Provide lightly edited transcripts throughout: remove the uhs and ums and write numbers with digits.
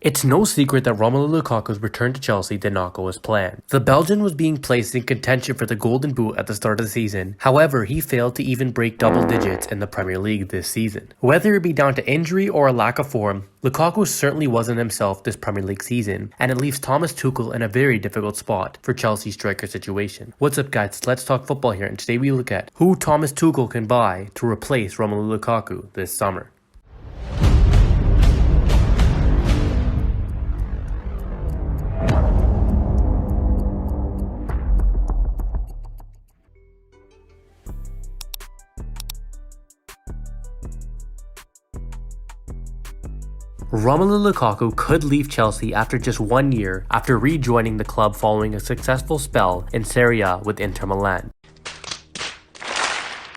It's no secret that Romelu Lukaku's return to Chelsea did not go as planned. The Belgian was being placed in contention for the Golden Boot at the start of the season. However, he failed to even break double digits in the Premier League this season. Whether it be down to injury or a lack of form, Lukaku certainly wasn't himself this Premier League season, and it leaves Thomas Tuchel in a very difficult spot for Chelsea's striker situation. What's up guys, let's talk football here, and today we look at who Thomas Tuchel can buy to replace Romelu Lukaku this summer. Romelu Lukaku could leave Chelsea after just 1 year after rejoining the club following a successful spell in Serie A with Inter Milan.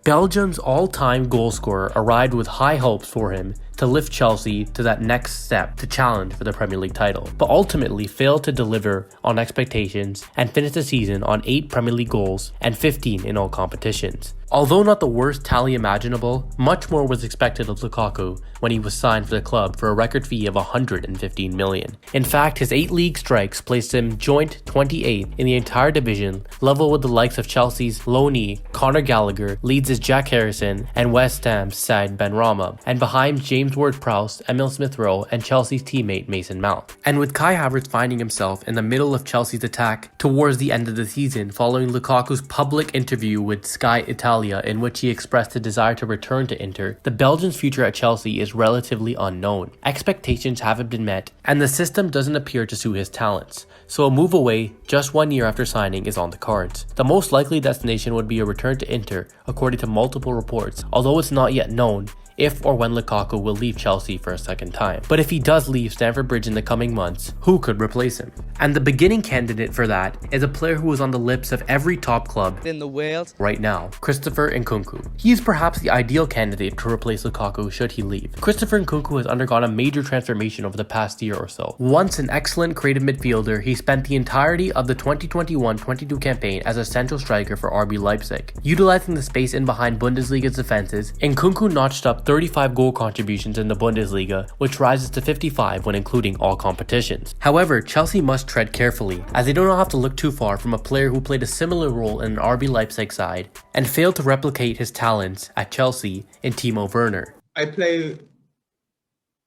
Belgium's all-time goalscorer arrived with high hopes for him to lift Chelsea to that next step to challenge for the Premier League title, but ultimately failed to deliver on expectations and finished the season on 8 Premier League goals and 15 in all competitions. Although not the worst tally imaginable, much more was expected of Lukaku when he was signed for the club for a record fee of $115 million. In fact, his 8 league strikes placed him joint 28th in the entire division, level with the likes of Chelsea's loanee Conor Gallagher, Leeds' Jack Harrison, and West Ham's Said Benrahma, and behind James Ward-Prowse, Emil Smith-Rowe, and Chelsea's teammate Mason Mount. And with Kai Havertz finding himself in the middle of Chelsea's attack towards the end of the season following Lukaku's public interview with Sky Italia, in which he expressed a desire to return to Inter, the Belgian's future at Chelsea is relatively unknown. Expectations haven't been met, and the system doesn't appear to suit his talents, so a move away just 1 year after signing is on the cards. The most likely destination would be a return to Inter, according to multiple reports, although it's not yet known if or when Lukaku will leave Chelsea for a second time. But if he does leave Stamford Bridge in the coming months, who could replace him? And the beginning candidate for that is a player who is on the lips of every top club in the world right now, Christopher Nkunku. He is perhaps the ideal candidate to replace Lukaku should he leave. Christopher Nkunku has undergone a major transformation over the past year or so. Once an excellent creative midfielder, he spent the entirety of the 2021-22 campaign as a central striker for RB Leipzig. Utilizing the space in behind Bundesliga's defenses, Nkunku notched up 35 goal contributions in the Bundesliga, which rises to 55 when including all competitions. However, Chelsea must tread carefully, as they do not have to look too far from a player who played a similar role in an RB Leipzig side and failed to replicate his talents at Chelsea in Timo Werner. I play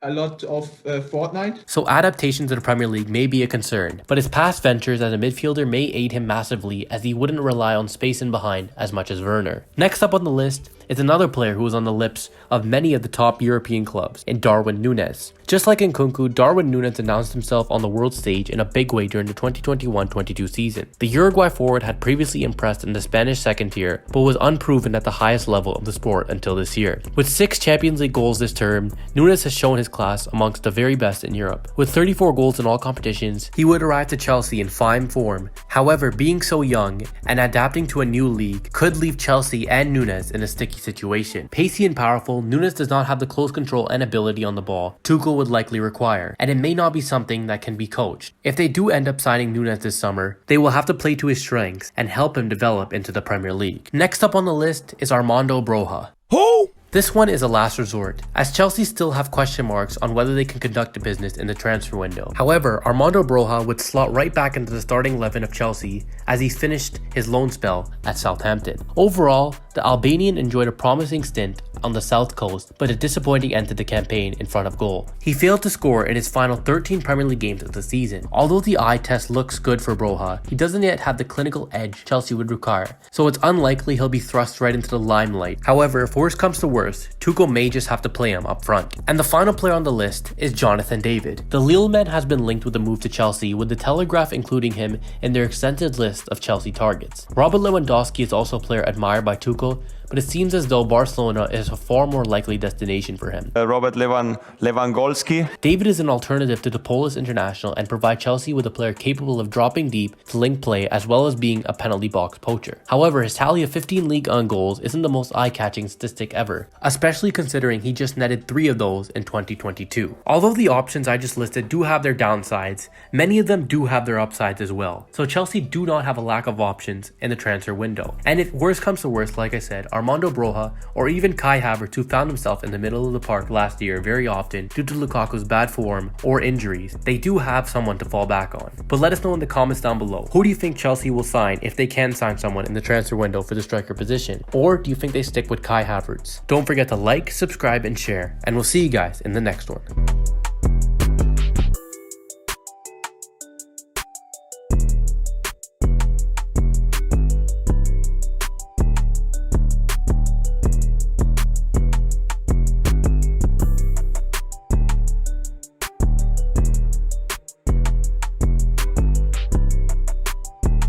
a lot of Fortnite. So adaptation to the Premier League may be a concern, but his past ventures as a midfielder may aid him massively, as he wouldn't rely on space in behind as much as Werner. Next up on the list is another player who is on the lips of many of the top European clubs, in Darwin Núñez. Just like Nkunku, Darwin Núñez announced himself on the world stage in a big way during the 2021-22 season. The Uruguay forward had previously impressed in the Spanish second tier, but was unproven at the highest level of the sport until this year. With 6 Champions League goals this term, Núñez has shown his class amongst the very best in Europe. With 34 goals in all competitions, he would arrive to Chelsea in fine form. However, being so young and adapting to a new league could leave Chelsea and Núñez in a sticky situation. Pacey and powerful, Núñez does not have the close control and ability on the ball Tuchel would likely require, and it may not be something that can be coached. If they do end up signing Núñez this summer, they will have to play to his strengths and help him develop into the Premier League. Next up on the list is Armando Broja. who This one is a last resort, as Chelsea still have question marks on whether they can conduct a business in the transfer window. However, Armando Broja would slot right back into the starting 11 of Chelsea as he finished his loan spell at Southampton. Overall, the Albanian enjoyed a promising stint on the south coast, but a disappointing end to the campaign in front of goal. He failed to score in his final 13 Premier League games of the season. Although the eye test looks good for Broja, he doesn't yet have the clinical edge Chelsea would require, so it's unlikely he'll be thrust right into the limelight. However, if worse comes to worse, Tuchel may just have to play him up front. And the final player on the list is Jonathan David. The Lille man has been linked with a move to Chelsea, with the Telegraph including him in their extensive list of Chelsea targets. Robert Lewandowski is also a player admired by Tuchel, but it seems as though Barcelona is a far more likely destination for him. Robert Lewandowski. David is an alternative to the Polish international and provides Chelsea with a player capable of dropping deep to link play as well as being a penalty box poacher. However, his tally of 15 league goals isn't the most eye-catching statistic ever, especially considering he just netted 3 of those in 2022. Although the options I just listed do have their downsides, many of them do have their upsides as well. So Chelsea do not have a lack of options in the transfer window. And if worse comes to worse, like I said, Armando Broja, or even Kai Havertz, who found himself in the middle of the park last year very often due to Lukaku's bad form or injuries, they do have someone to fall back on. But let us know in the comments down below, who do you think Chelsea will sign if they can sign someone in the transfer window for the striker position? Or do you think they stick with Kai Havertz? Don't forget to like, subscribe, and share, and we'll see you guys in the next one.